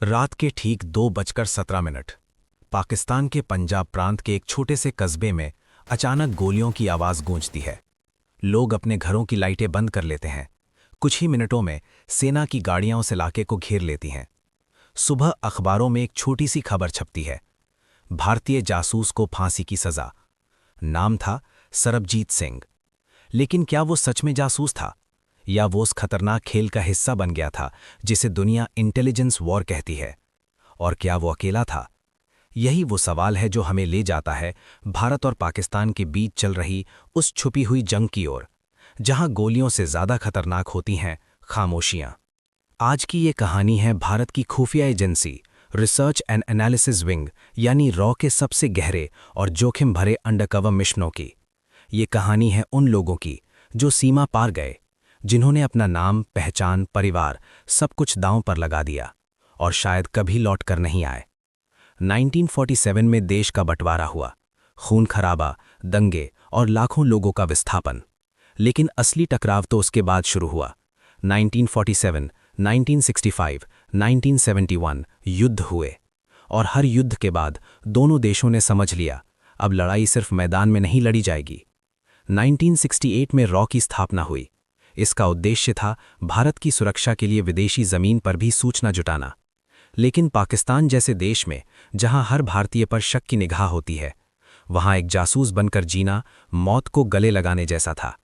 रात के ठीक 2:17 पाकिस्तान के पंजाब प्रांत के एक छोटे से कस्बे में अचानक गोलियों की आवाज़ गूंजती है। लोग अपने घरों की लाइटें बंद कर लेते हैं। कुछ ही मिनटों में सेना की गाड़ियां उस इलाके को घेर लेती हैं। सुबह अखबारों में एक छोटी सी खबर छपती है, भारतीय जासूस को फांसी की सजा। नाम था सरबजीत सिंह। लेकिन क्या वो सच में जासूस था, या वो उस खतरनाक खेल का हिस्सा बन गया था जिसे दुनिया इंटेलिजेंस वॉर कहती है? और क्या वो अकेला था? यही वो सवाल है जो हमें ले जाता है भारत और पाकिस्तान के बीच चल रही उस छुपी हुई जंग की ओर, जहां गोलियों से ज्यादा खतरनाक होती हैं खामोशियां। आज की ये कहानी है भारत की खुफिया agency research and analysis wing यानी रॉ के सबसे गहरे और जोखिम भरे अंडरकवर मिशनों की। ये कहानी है उन लोगों की जो सीमा पार गए, जिन्होंने अपना नाम, पहचान, परिवार सब कुछ दांव पर लगा दिया और शायद कभी लौट कर नहीं आए। 1947 में देश का बंटवारा हुआ, खून खराबा, दंगे और लाखों लोगों का विस्थापन। लेकिन असली टकराव तो उसके बाद शुरू हुआ। 1947, 1965, 1971 युद्ध हुए, और हर युद्ध के बाद दोनों देशों ने समझ लिया, अब लड़ाई सिर्फ मैदान में नहीं लड़ी जाएगी। 1968 में रॉ की स्थापना हुई। इसका उद्देश्य था भारत की सुरक्षा के लिए विदेशी जमीन पर भी सूचना जुटाना। लेकिन पाकिस्तान जैसे देश में, जहां हर भारतीय पर शक की निगाह होती है, वहां एक जासूस बनकर जीना मौत को गले लगाने जैसा था।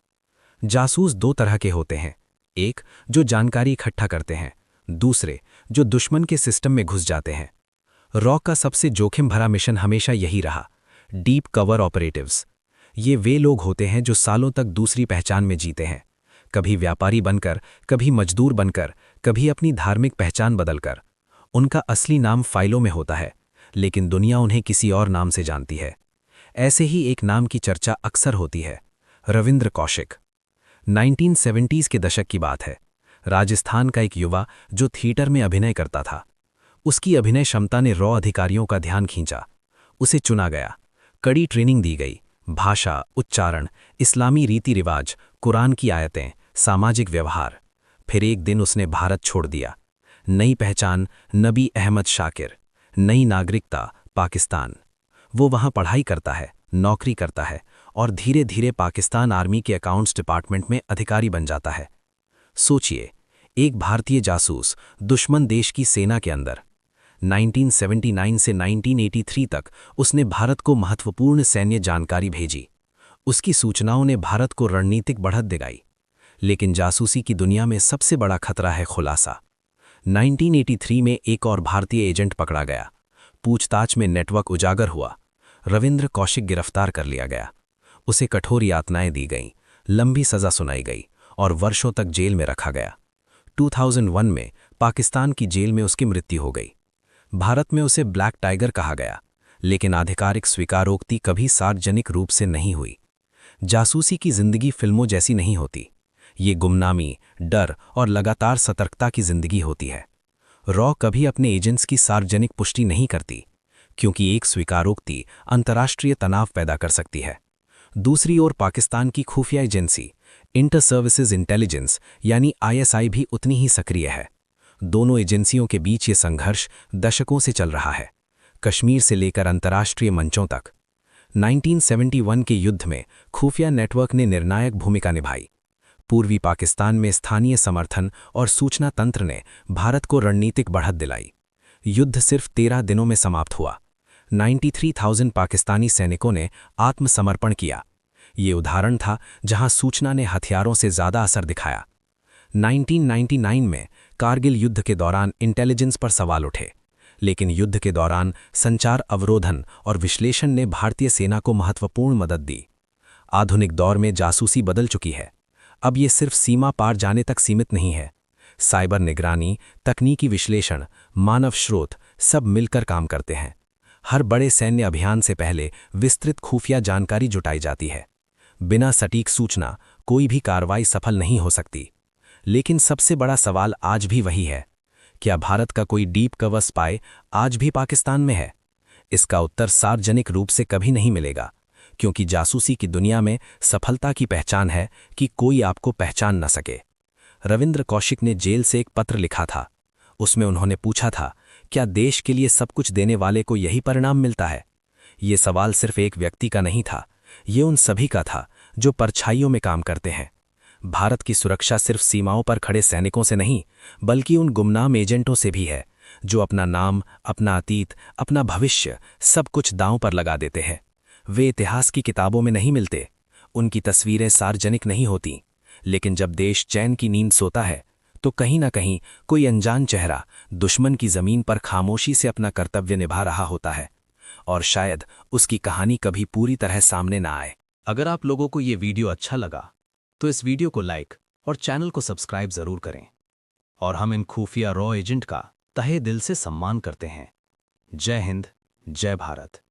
जासूस दो तरह के होते हैं, एक जो जानकारी इकट्ठा करते हैं, दूसरे जो दुश्मन के सिस्टम में घुस जाते हैं। रॉ का सबसे जोखिम भरा मिशन हमेशा यही रहा, डीप कवर ऑपरेटिव्स। ये वे लोग होते हैं जो सालों तक दूसरी पहचान में जीते हैं, कभी व्यापारी बनकर, कभी मजदूर बनकर, कभी अपनी धार्मिक पहचान बदलकर। उनका असली नाम फाइलों में होता है, लेकिन दुनिया उन्हें किसी और नाम से जानती है। ऐसे ही एक नाम की चर्चा अक्सर होती है, रविंद्र कौशिक। 1970s के दशक की बात है। राजस्थान का एक युवा जो थिएटर में अभिनय करता था। उसकी अभिनय क्षमता ने रॉ अधिकारियों का ध्यान खींचा। उसे चुना गया, कड़ी ट्रेनिंग दी गई, भाषा, उच्चारण, इस्लामी रीति रिवाज, कुरान की आयतें, सामाजिक व्यवहार। फिर एक दिन उसने भारत छोड़ दिया। नई पहचान नबी अहमद शाकिर, नई नागरिकता पाकिस्तान। वो वहां पढ़ाई करता है, नौकरी करता है, और धीरे धीरे पाकिस्तान आर्मी के अकाउंट्स डिपार्टमेंट में अधिकारी बन जाता है। सोचिए, एक भारतीय जासूस दुश्मन देश की सेना के अंदर। 1979 से 1983 तक उसने भारत को महत्वपूर्ण सैन्य जानकारी भेजी। उसकी सूचनाओं ने भारत को रणनीतिक बढ़त दिलाई। लेकिन जासूसी की दुनिया में सबसे बड़ा खतरा है खुलासा। 1983 में एक और भारतीय एजेंट पकड़ा गया। पूछताछ में नेटवर्क उजागर हुआ। रविंद्र कौशिक गिरफ्तार कर लिया गया। उसे कठोर यातनाएं दी गईं, लंबी सजा सुनाई गई और वर्षों तक जेल में रखा गया। 2001 में पाकिस्तान की जेल में उसकी मृत्यु हो गई। भारत में उसे ब्लैक टाइगर कहा गया, लेकिन आधिकारिक स्वीकारोक्ति कभी सार्वजनिक रूप से नहीं हुई। जासूसी की जिंदगी फिल्मों जैसी नहीं होती। ये गुमनामी, डर और लगातार सतर्कता की जिंदगी होती है। रॉ कभी अपने एजेंट्स की सार्वजनिक पुष्टि नहीं करती, क्योंकि एक स्वीकारोक्ति अंतर्राष्ट्रीय तनाव पैदा कर सकती है। दूसरी ओर पाकिस्तान की खुफिया एजेंसी इंटर सर्विसेज इंटेलिजेंस यानी ISI भी उतनी ही सक्रिय है। दोनों एजेंसियों के बीच ये संघर्ष दशकों से चल रहा है, कश्मीर से लेकर अंतर्राष्ट्रीय मंचों तक। 1971 के युद्ध में खुफिया नेटवर्क ने निर्णायक भूमिका निभाई। पूर्वी पाकिस्तान में स्थानीय समर्थन और सूचना तंत्र ने भारत को रणनीतिक बढ़त दिलाई। युद्ध सिर्फ 13 दिनों में समाप्त हुआ। 93,000 पाकिस्तानी सैनिकों ने आत्मसमर्पण किया। ये उदाहरण था जहां सूचना ने हथियारों से ज्यादा असर दिखाया। 1999 में कारगिल युद्ध के दौरान इंटेलिजेंस पर सवाल उठे, लेकिन युद्ध के दौरान संचार अवरोधन और विश्लेषण ने भारतीय सेना को महत्वपूर्ण मदद दी। आधुनिक दौर में जासूसी बदल चुकी है। अब ये सिर्फ सीमा पार जाने तक सीमित नहीं है। साइबर निगरानी, तकनीकी विश्लेषण, मानव स्रोत सब मिलकर काम करते हैं। हर बड़े सैन्य अभियान से पहले विस्तृत खुफिया जानकारी जुटाई जाती है। बिना सटीक सूचना कोई भी कार्रवाई सफल नहीं हो सकती। लेकिन सबसे बड़ा सवाल आज भी वही है, क्या भारत का कोई डीप कवर स्पाई आज भी पाकिस्तान में है? इसका उत्तर सार्वजनिक रूप से कभी नहीं मिलेगा, क्योंकि जासूसी की दुनिया में सफलता की पहचान है कि कोई आपको पहचान न सके। रविंद्र कौशिक ने जेल से एक पत्र लिखा था। उसमें उन्होंने पूछा था क्या देश के लिए सब कुछ देने वाले को यही परिणाम मिलता है? ये सवाल सिर्फ एक व्यक्ति का नहीं था, ये उन सभी का था जो परछाइयों में काम करते हैं। भारत की सुरक्षा सिर्फ सीमाओं पर खड़े सैनिकों से नहीं, बल्कि उन गुमनाम एजेंटों से भी है जो अपना नाम, अपना अतीत, अपना भविष्य सब कुछ दांव पर लगा देते हैं। वे इतिहास की किताबों में नहीं मिलते, उनकी तस्वीरें सार्वजनिक नहीं होती, लेकिन जब देश चैन की नींद सोता है तो कहीं ना कहीं कोई अनजान चेहरा दुश्मन की जमीन पर खामोशी से अपना कर्तव्य निभा रहा होता है, और शायद उसकी कहानी कभी पूरी तरह सामने ना आए। अगर आप लोगों को ये वीडियो अच्छा लगा तो इस वीडियो को लाइक और चैनल को सब्सक्राइब जरूर करें। और हम इन खुफिया रॉ एजेंट का तहे दिल से सम्मान करते हैं। जय हिंद, जय भारत।